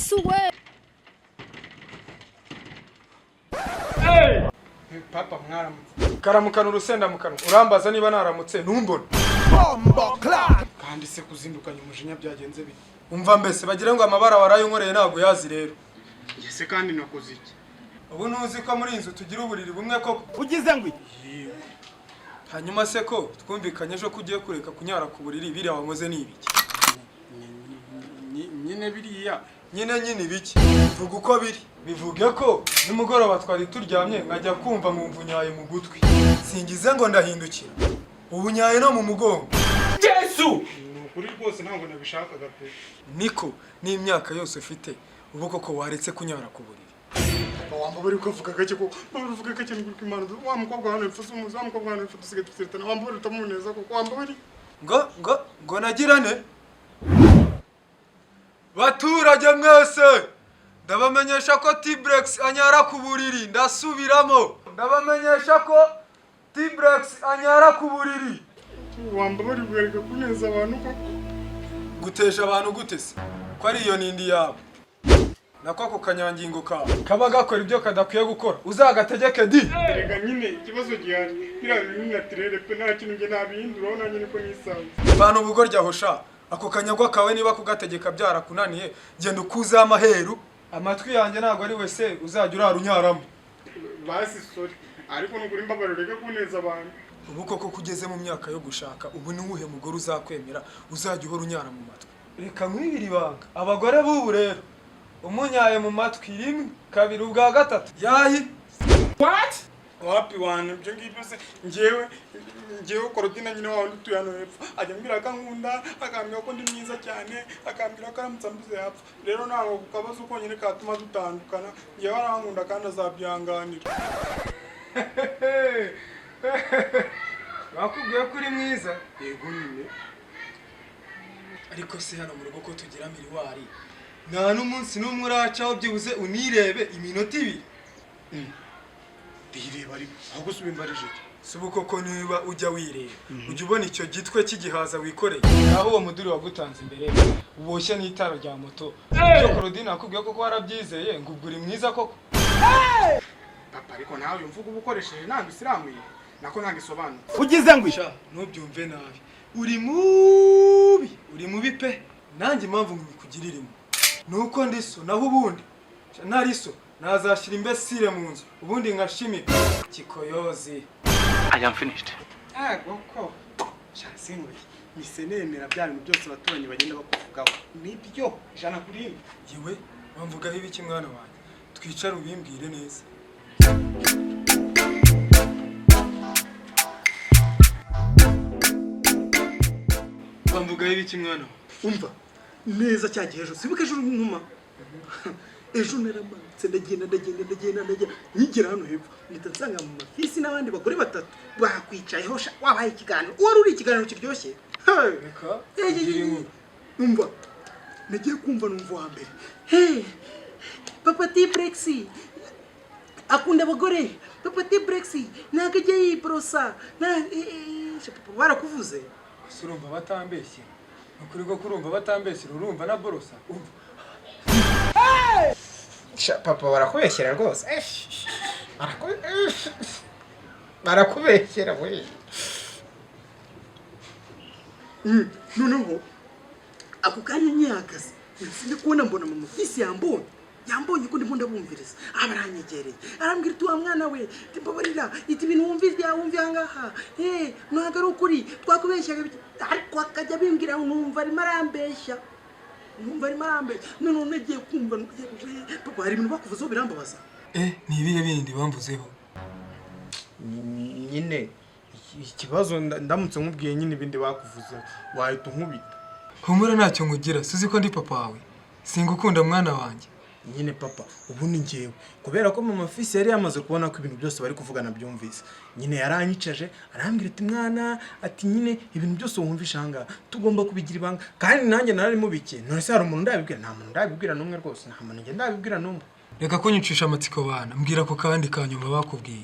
Yesu we. Papa mwaramutse. Karamukana urusenda mukano. Urambaza niba naramutse ntumbone. Kandi se kuzindukanya umujinya byagenze bite? Umva mbese bagira ngo amabara warayunkoreye ntago yazi rero. Yese kandi nakoze iki? Ubu ntuzi ko muri inzu tugira uburiri bumwe koko. Ugize ngo hanyuma se ko twumvikanye ejo kugiye kureka kunyara ku buriri biriya wankoze ni ibiki? Nyine biriya nyine ibiki? Vuga uko biri. Bivuge ko nimugoroba twari turyamye nkajya kumva nkumva unyaye mu gutwi. Singize ngo ndahindukira. Ubu nyaye no mu mugongo. Yesu! Nukuri rwose ntabwo nabishakaga pe. Niko n'imyaka yose ufite ubu koko waretse kunyara ku buriri. Wamba bari kuvuga gake ko bavuga gake n'uko Imana wa mukobwa hano ifuza umuza mukobwa hano ifuza sigete tsiretana wamba bari tamuneza ko wamba bari ngo nagirane. Baturage mwese ndabamenyesha ko Tblex anyara ku buriri ndasubiramo. Ndabamenyesha ko Tblex anyara ku buriri. Wamba bari bwereka kuneza abantu ko gutesha abantu gutese ko ari iyo nindi yabo. Nako ako kanyangingo kawe kaba gakora ibyo kadakwiye gukora uzagategeke di. Erega nyine ikibazo gihari biriya bintu natirere pe nta kintu nge nabihindura aho nanjye niko nisanze. Bana ubugorya hosha ako kanyagwa kawe niba kugategeka byarakunaniye genda ukuza amaheru amatwi yanjye ntago ari wese uzajya urarunyaramo. Basi sorry ariko nukuri mbabarureke kuneza abantu. Ubu koko kugeze mu myaka yo gushaka ubu ni uwuhe mugore uzakwemera uzajya uhora unyara mu matwi? Reka nkwibira ibanga abagore b'ubu rero umunyaye mu matwi rimwe kabiri ubwa gatatu yayi. What? Wapi wana byo ngibyo se ngewe Korodina nyine wawe utuye hano hepfo ajya mbwira kankunda akambwira ko ndi mwiza cyane akambwira ko aramutse ambuze yapfa rero ntago kukabazo uko nyine katuma dutandukana ngewe arankunda kandi azabyanganira. Bakubwiye ko uri mwiza? Yego nyine. Ariko se hano mu rugo ko tugira miriwari nta n'umunsi n'umwe uracaho byibuze unirebe iminota ibiri. Bireba ariko ahubwo subi mbarije subu koko niba ujya wireba ujya ubona icyo gitwe cy'igihaza wikoreye aho uwo muduri wagutanze imbere uboshye n'itara rya moto. Byo Korodina akubwiye ko warabyizeye ngo uguri mwiza koko. Papa ariko nawe yumvuga ubukoresheje ntabwo isiramuye nako ntabwo isobanutse. Ugize ngo isha ntubyumve nabi uri mubi pe nanjye impamvu ngikugiririmo nuko ndiso naho ubundi nariso nazashyira imbesire mu nzu ubundi nkashimika kikoyozi. I am finished. Goko shasinwe nisenemera bya bintu byose abaturanye bagenda bakuvugaho nibyo ijana kuri imwe. Yewe bamvugaho ibiki mwana wanjye twicara ubimbwire neza. Bamvugaho ibiki mwana umva neza cyagihe ejo sibuka ejo nkuma ejo naramanutse ndagenda nkigera hano hepfo mpita nsanga mu mafisi n'abandi bagore batatu bakwicayeho wabaye ikiganiro wari uri ikiganiro kiryoshye. Reka umva nagiye kumva numva wa mbere Papa Tblex akunda abagore. Papa Tblex ntago ajya yiborosa barakuvuze urumva batambeshye ukuri ko kurumva batambeshye urumva na borosa umva. Papa barakubeshyera rwose. Barakubeshyera we. Noneho ako kanya nyakaze sindi kubona mbona mu mafisi yambonye ko ndimo ndabumviriza abaranyegereye arambwira tu mwana we timbabarira iti ibintu wumvira ngaha ntago ari ukuri twakubeshyaga ariko akajya bimbwira numva ari marambeshya none nagiye kumva papa hari ibintu bakuvuzeho birambabaza. Ni ibihe bindi bamvuzeho? Nyine ikibazo ndamutse nkubwiye nyine ibindi bakuvuzeho wahita unkubita. Humura ntacyo nkugira suzi ko ndi papa wawe singukunda mwana wanjye. Nyine papa ubu ni ngewe kubera ko mama fisi yari yamaze kubona ko ibintu byose bari kuvugana byumvise nyine yaranyicaje arambwira ati mwana ati nyine ibintu byose wumvisha hanga tugomba kubigira ibanga kandi nanjye narari mubike none se hari umuntu ndabibwira nta muntu ndabibwira numwe rwose nta muntu ngenda ndabibwira numwe. Reka kunyicisha amatsiko bana mbwira ko kandi kanyuma bakubwiye.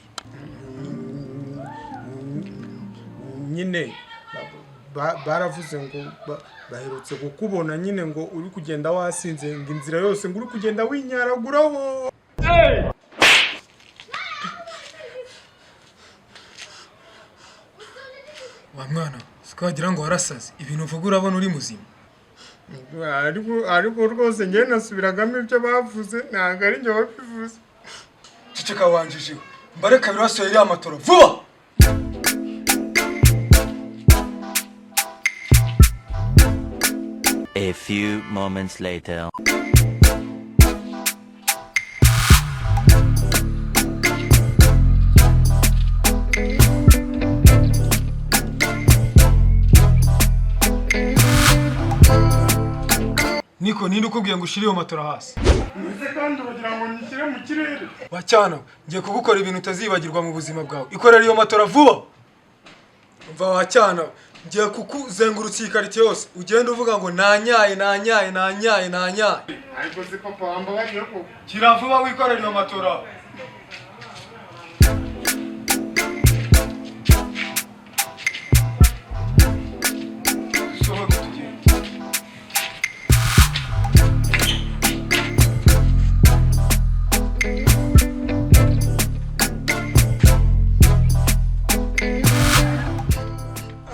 Nyine baravuze ngo baherutse kukubona nyine ngo uri kugenda wasinze ngo inzira yose ngo uri kugenda winyaraguraho. Wa mwana sikagira ngo warasaze ibintu uvuga urabona uri muzima. Ariko rwose njye nasubiragamo ibyo bavuze ntabwo ari njye wabivuze. Ciceka wanjije mbare kabiri wasoye iriya matora vuba. A few moments later. Niko ninde ukubwiye ngo ushire iyo matora hasi? Nise kandi urugira ngo nishyire mu kirere. Wacyana ngiye kugukora ibintu utazibagirwa mu buzima bwawe. Ikorera iyo matora vuba. Umva wacyana ngiye kukuzengurutsa ikarite yose ugenda uvuga ngo nanyaye. Ariko se papa wambabariye ko Kira vuba wikorera iyo matora. Sohoka tugende.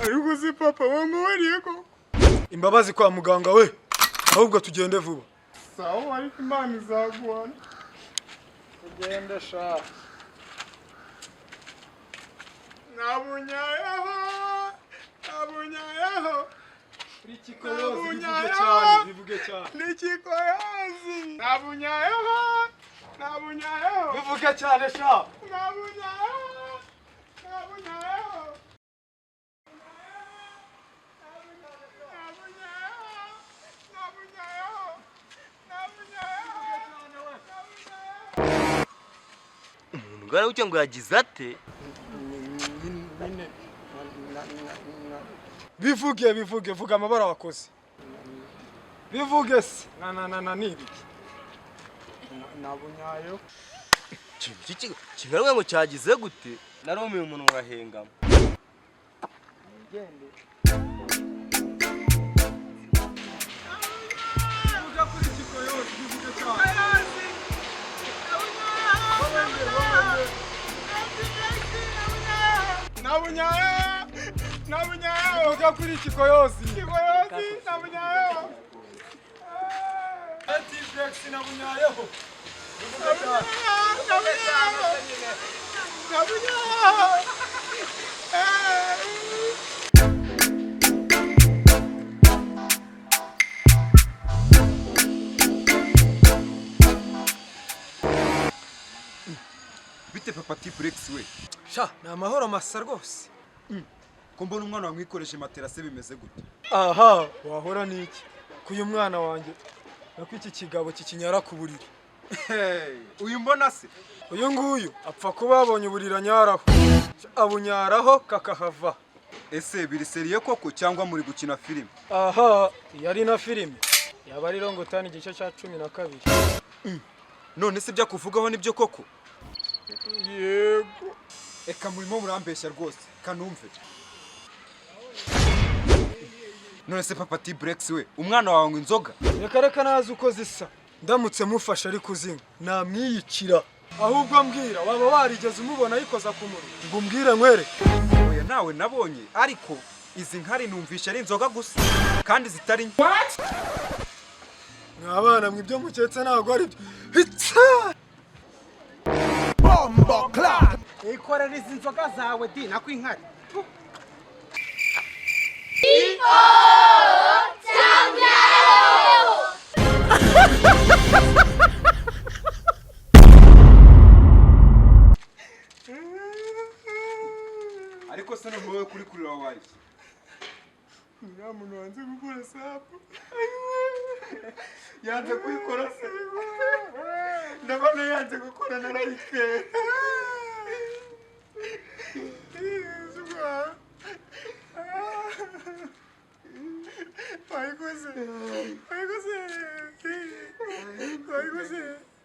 ariko se papa wambabariye ko Imbabazi kwa muganga we. Ahubwo tugende vuba. sawa ariko Imana izaguhana. Tugende sha. Nabunyayeho. Bivuge cyane. Nikikoyazi. Nabunyayeho. Bivuge cyane sha. Nabunyayeho. Ngara ucyo ngo yagize ate? Bivuge vuga amabara wakoze. Bivuge se. Nibiki. Nabunyayeho. Kingaruka ngo cyagize gute? Narumiye umuntu urahengama. Gende. Vuga kuri kiko yose bivuge cyane. Nabunyayeho. Vuga kuri kiko yose. Nabunyayeho. Tblex nabunyayeho. Bite papa Tblex we? Sha ni amahoro masa rwose. Ko mbona umwana wamwikoreshe matera se bimeze gute? Aha wahora niki kuyu mwana wanjye nako iki kigabo kikinyara ku buriri. Uyu mbona se? Uyu nguyu apfa kuba yabonye uburira nyaraho. Abunyaraho kakahava. Ese biri seriye koko cyangwa muri gukina filime? Aha yari na filime. Yaba ari Rongotani igice cya 12. None se bya kuvugaho nibyo koko? Yego. Eka murimo murambeshya rwose kanumve. None se papa Tblex we umwana wawe ngo inzoga? Reka nazi uko zisa. Ndamutse mufasha ari kuzinywa namwiyicira. Ahubwo mbwira waba warigeze umubona yikoza ku muru. Ngo mbwire nkwere. Oya nawe nabonye ariko izi nkari numvisha ari inzoga gusa kandi zitari. What? Mwabana mwibyo muketse ntago ari byo. Hitsa! Bombo clap. Ikorera izi nzoga zawe di nako inkari. Ariko se no wowe kuri kurira wawe. Nta muntu wanze gukora sapu. Yanze kuyikora se. Ndabona yanze gukora narayitwe. Ayikoze.